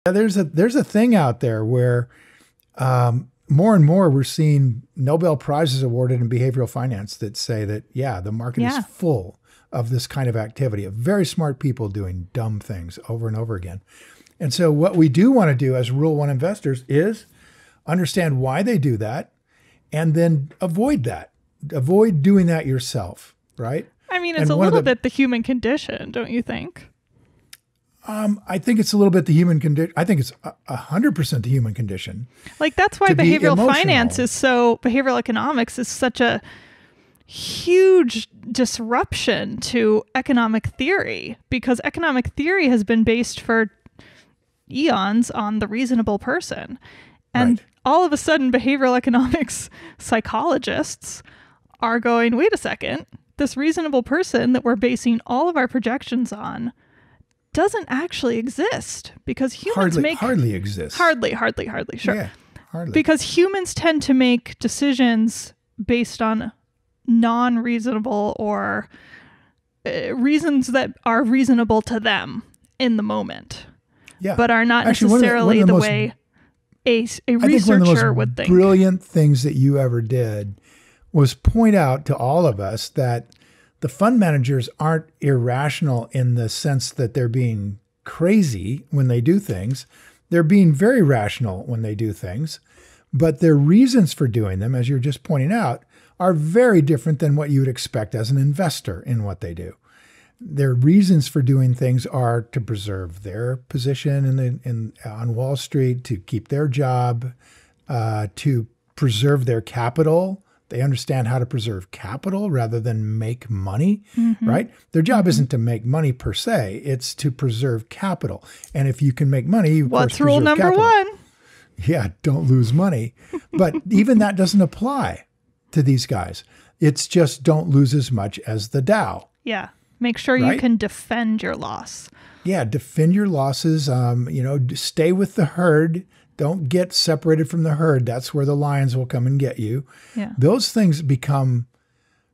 Yeah, there's a thing out there where more and more we're seeing Nobel Prizes awarded in behavioral finance that say that, yeah, the market is full of this kind of activity, of very smart people doing dumb things over and over again. And so what we do want to do as Rule 1 investors is understand why they do that and then avoid that. Avoid doing that yourself, right? I mean, it's a little bit the human condition, don't you think? I think it's a little bit the human condition. I think it's 100% the human condition. Like, that's why behavioral finance behavioral economics is such a huge disruption to economic theory, because economic theory has been based for eons on the reasonable person. And all of a sudden, behavioral economics psychologists are going, wait a second, this reasonable person that we're basing all of our projections on doesn't actually exist, because humans hardly exists. Hardly, sure. Yeah, hardly. Because humans tend to make decisions based on non-reasonable or reasons that are reasonable to them in the moment, but are not necessarily the way a researcher would think. Brilliant things that you ever did was point out to all of us that the fund managers aren't irrational in the sense that they're being crazy when they do things. They're being very rational when they do things, but their reasons for doing them, as you're just pointing out, are very different than what you would expect as an investor in what they do. Their reasons for doing things are to preserve their position on Wall Street, to keep their job, to preserve their capital. They understand how to preserve capital rather than make money, right? Their job isn't to make money per se, it's to preserve capital. And if you can make money, you what's rule number one? Yeah, don't lose money. But even that doesn't apply to these guys. It's just don't lose as much as the Dow. Yeah, make sure you can defend your loss. Yeah, defend your losses. Stay with the herd. Don't get separated from the herd. That's where the lions will come and get you. Yeah. Those things become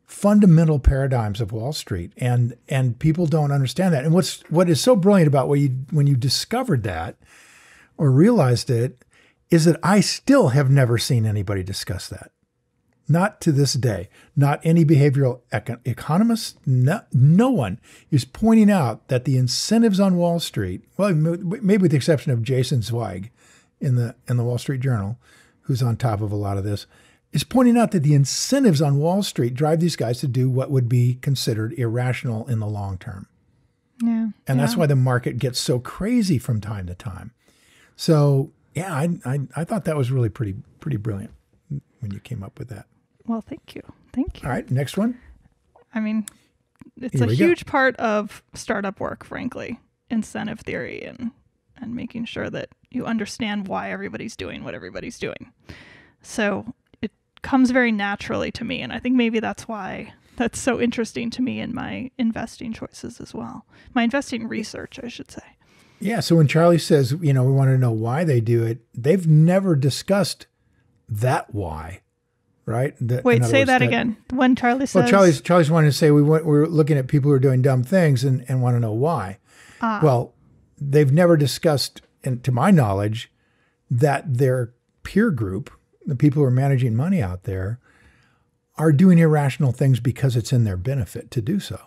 fundamental paradigms of Wall Street, and people don't understand that. And what is so brilliant about when you discovered that or realized it is that I still have never seen anybody discuss that. Not to this day. Not any behavioral economist. No one is pointing out that the incentives on Wall Street, well, maybe with the exception of Jason Zweig, in the Wall Street Journal, who's on top of a lot of this, is pointing out that the incentives on Wall Street drive these guys to do what would be considered irrational in the long term. Yeah. And that's why the market gets so crazy from time to time. So yeah, I thought that was really pretty brilliant when you came up with that. Well, thank you. Thank you. All right, next one. I mean, it's a huge part of startup work, frankly, incentive theory and making sure that you understand why everybody's doing what everybody's doing. So it comes very naturally to me. And I think maybe that's why that's so interesting to me in my investing choices as well. My investing research, I should say. Yeah. So when Charlie says, we want to know why they do it, they've never discussed that why, right? Wait, say that again. When Charlie says... Well, Charlie's wanting to say we're looking at people who are doing dumb things and want to know why. Well, they've never discussed, and to my knowledge, that their peer group, the people who are managing money out there, are doing irrational things because it's in their benefit to do so.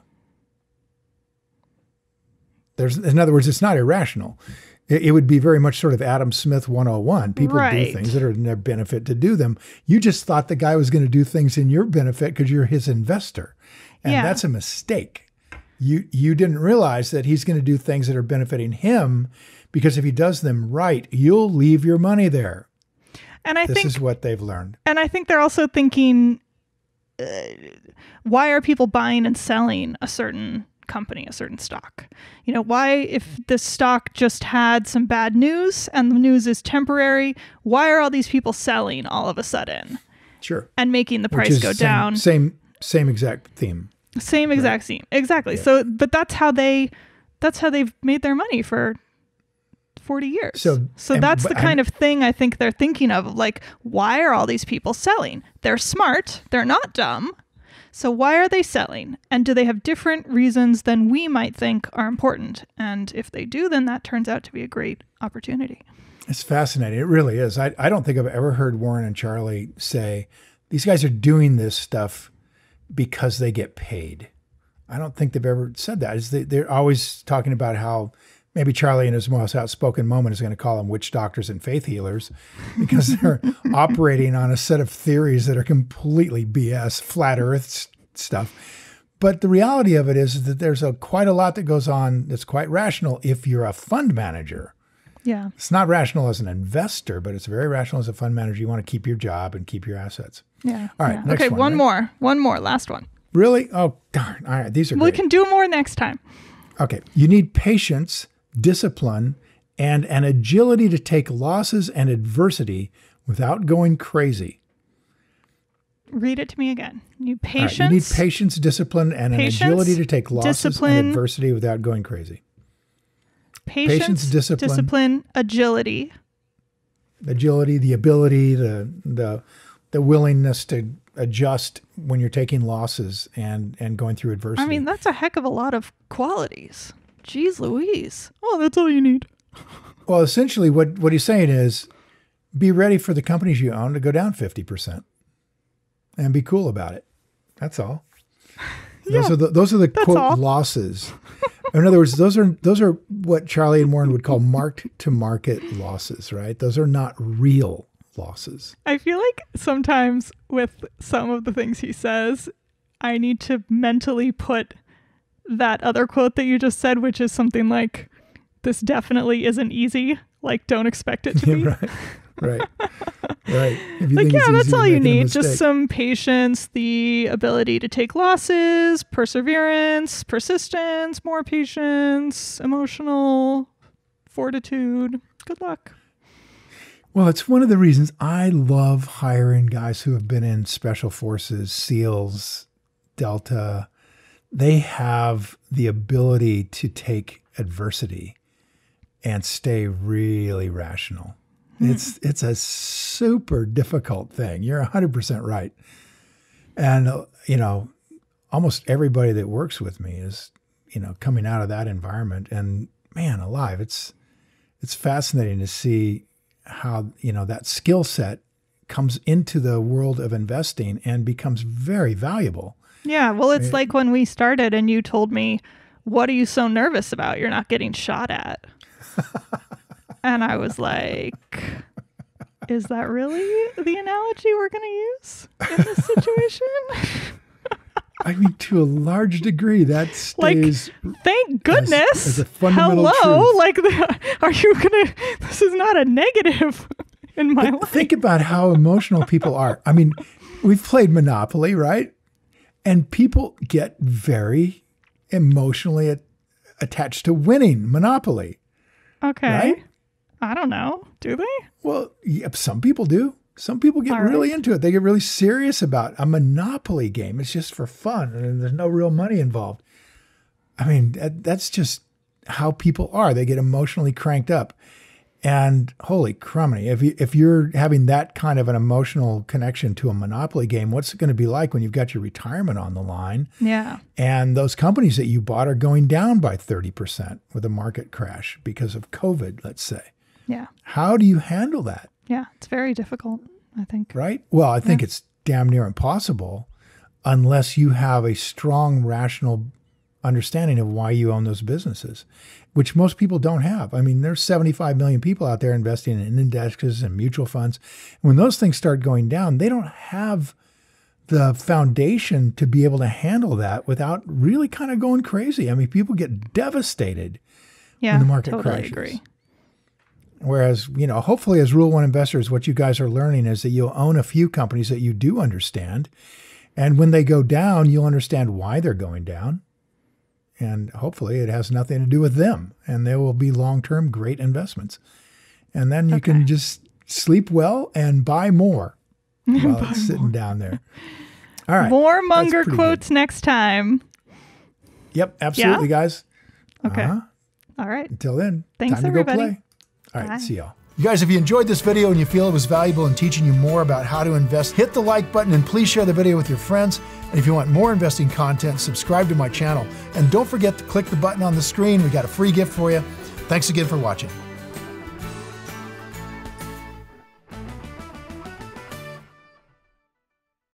In other words, it's not irrational. It would be very much sort of Adam Smith 101. People do things that are in their benefit to do them. You just thought the guy was going to do things in your benefit because you're his investor. And that's a mistake. You didn't realize that he's going to do things that are benefiting him, because if he does them right, you'll leave your money there. And this is what they've learned. And I think they're also thinking, why are people buying and selling a certain company, a certain stock? Why, if this stock just had some bad news and the news is temporary, why are all these people selling all of a sudden? Sure. And making the price go down. Same exact theme. Same exact theme. Exactly. Yeah. So, but that's how they've made their money for 40 years. So that's the kind of thing I think they're thinking of, like, why are all these people selling? They're smart. They're not dumb. So why are they selling? And do they have different reasons than we might think are important? And if they do, then that turns out to be a great opportunity. It's fascinating. It really is. I don't think I've ever heard Warren and Charlie say, these guys are doing this stuff because they get paid. I don't think they've ever said that. They're always talking about how maybe Charlie in his most outspoken moment is going to call them witch doctors and faith healers because they're operating on a set of theories that are completely BS, flat earth stuff. But the reality of it is that there's quite a lot that goes on that's quite rational if you're a fund manager. Yeah. It's not rational as an investor, but it's very rational as a fund manager. You want to keep your job and keep your assets. Yeah. All right. Yeah. Next okay. one more. One more. Last one. Really? Oh, darn. All right. These are great. We can do more next time. Okay. You need patience, discipline, and an agility to take losses and adversity without going crazy. Read it to me again. You patience. Right. You need patience, discipline, and an agility to take losses and adversity without going crazy. Patience, discipline, agility. Agility, the ability, the willingness to adjust when you're taking losses and going through adversity. I mean, that's a heck of a lot of qualities. Jeez Louise. Oh, that's all you need. Well, essentially what he's saying is be ready for the companies you own to go down 50% and be cool about it. That's all. Yeah, those are the quote losses. In other words, those are what Charlie and Warren would call mark-to-market losses, right? Those are not real losses. I feel like sometimes with some of the things he says, I need to mentally put that other quote that you just said, which is something like, this definitely isn't easy. Like, don't expect it to be. Right. If you like, think yeah, it's that's all you need. mistake. Just some patience, the ability to take losses, perseverance, persistence, more patience, emotional fortitude. Good luck. Well, it's one of the reasons I love hiring guys who have been in special forces, SEALs, Delta. They have the ability to take adversity and stay really rational. It's a super difficult thing. You're 100% right. And, almost everybody that works with me is, coming out of that environment. And man alive, it's fascinating to see how, that skill set comes into the world of investing and becomes very valuable. Yeah. Well, it's like when we started and you told me, what are you so nervous about? You're not getting shot at. And I was like, is that really the analogy we're going to use in this situation? I mean, to a large degree, that stays. Like, thank goodness. As a fundamental Hello. truth. Like, are you going to, this is not a negative in my life. Think about how emotional people are. I mean, we've played Monopoly, right? And people get very emotionally attached to winning Monopoly. Okay. Right? I don't know. Do they? Well, yeah, some people do. Some people get really into it. They get really serious about a Monopoly game. It's just for fun, and there's no real money involved. I mean, that's just how people are. They get emotionally cranked up. And holy crumbly, if you're having that kind of an emotional connection to a Monopoly game, what's it going to be like when you've got your retirement on the line? Yeah. And those companies that you bought are going down by 30% with a market crash because of COVID, let's say. Yeah. How do you handle that? Yeah, it's very difficult, I think. Right? Well, I think it's damn near impossible unless you have a strong, rational understanding of why you own those businesses, which most people don't have. I mean, there's 75 million people out there investing in indexes and mutual funds. When those things start going down, they don't have the foundation to be able to handle that without really kind of going crazy. I mean, people get devastated when the market crashes. Agree. Whereas, hopefully as Rule 1 investors, what you guys are learning is that you'll own a few companies that you do understand. And when they go down, you'll understand why they're going down. And hopefully it has nothing to do with them. And they will be long-term great investments. And then you can just sleep well and buy more while it's sitting down there. All right. More Munger quotes next time. Yep, absolutely, guys. Okay. All right. Until then, thanks time to everybody. go play. All right, see y'all. You guys, if you enjoyed this video and you feel it was valuable in teaching you more about how to invest, hit the like button and please share the video with your friends. And if you want more investing content, subscribe to my channel. And don't forget to click the button on the screen. We got a free gift for you. Thanks again for watching.